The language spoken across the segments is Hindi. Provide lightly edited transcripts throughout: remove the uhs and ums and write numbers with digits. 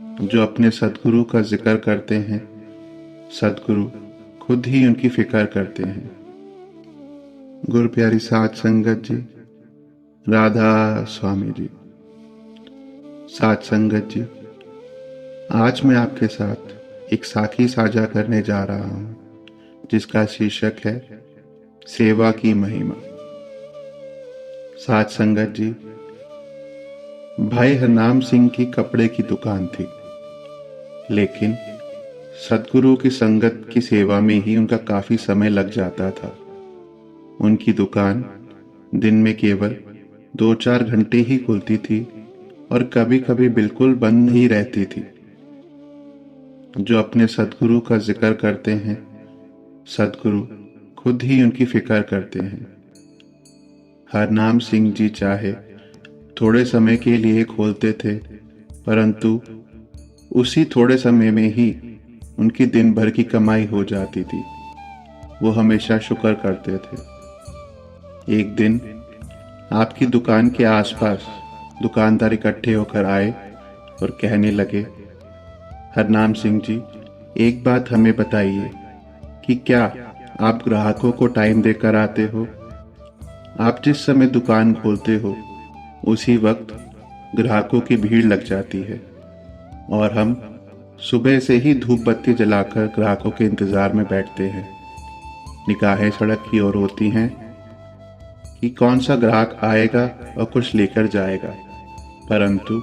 जो अपने सद्गुरु का जिक्र करते हैं, सद्गुरु खुद ही उनकी फिक्र करते हैं। गुरु प्यारी साध संगत जी, राधा स्वामी जी। साध संगत जी, आज मैं आपके साथ एक साखी साझा करने जा रहा हूं, जिसका शीर्षक है सेवा की महिमा। साध संगत जी, भाई हरनाम सिंह की कपड़े की दुकान थी, लेकिन सद्गुरु की संगत की सेवा में ही उनका काफी समय लग जाता था। उनकी दुकान दिन में केवल 2-4 घंटे ही खुलती थी और कभी कभी बिल्कुल बंद ही रहती थी। जो अपने सद्गुरु का जिक्र करते हैं, सद्गुरु खुद ही उनकी फिक्र करते हैं। हरनाम सिंह जी चाहे थोड़े समय के लिए खोलते थे, परंतु उसी थोड़े समय में ही उनकी दिन भर की कमाई हो जाती थी। वो हमेशा शुक्र करते थे। एक दिन आपकी दुकान के आसपास दुकानदार इकट्ठे होकर आए और कहने लगे, हरनाम सिंह जी, एक बात हमें बताइए कि क्या आप ग्राहकों को टाइम देकर आते हो? आप जिस समय दुकान खोलते हो उसी वक्त ग्राहकों की भीड़ लग जाती है और हम सुबह से ही धूप बत्ती जलाकर ग्राहकों के इंतजार में बैठते हैं। निगाहें सड़क की ओर होती हैं कि कौन सा ग्राहक आएगा और कुछ लेकर जाएगा, परंतु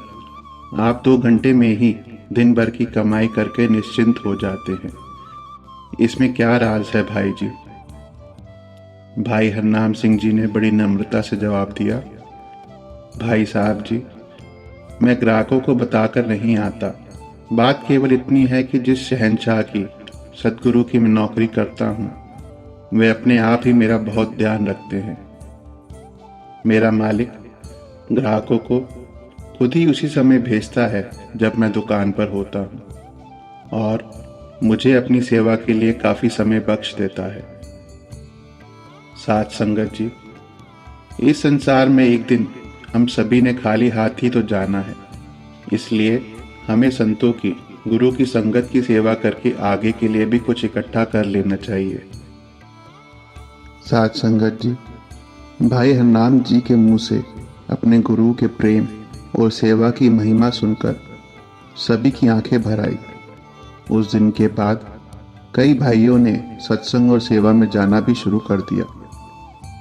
आप 2 घंटे में ही दिन भर की कमाई करके निश्चिंत हो जाते हैं। इसमें क्या राज है भाई जी? भाई हरनाम सिंह जी ने बड़ी नम्रता से जवाब दिया, भाई साहब जी, मैं ग्राहकों को बताकर नहीं आता। बात केवल इतनी है कि जिस शहंशाह की, सद्गुरु की मैं नौकरी करता हूँ, वे अपने आप ही मेरा बहुत ध्यान रखते हैं। मेरा मालिक ग्राहकों को खुद ही उसी समय भेजता है जब मैं दुकान पर होता हूँ और मुझे अपनी सेवा के लिए काफी समय बख्श देता है। साध संगत जी, इस संसार में एक दिन हम सभी ने खाली हाथ ही तो जाना है, इसलिए हमें संतों की, गुरु की संगत की सेवा करके आगे के लिए भी कुछ इकट्ठा कर लेना चाहिए। साध संगत जी, भाई हरनाम जी के मुंह से अपने गुरु के प्रेम और सेवा की महिमा सुनकर सभी की आंखें भर आई। उस दिन के बाद कई भाइयों ने सत्संग और सेवा में जाना भी शुरू कर दिया।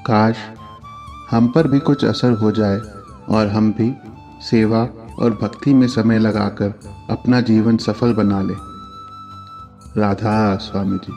काश हम पर भी कुछ असर हो जाए और हम भी सेवा और भक्ति में समय लगाकर अपना जीवन सफल बना लें। राधा स्वामी जी।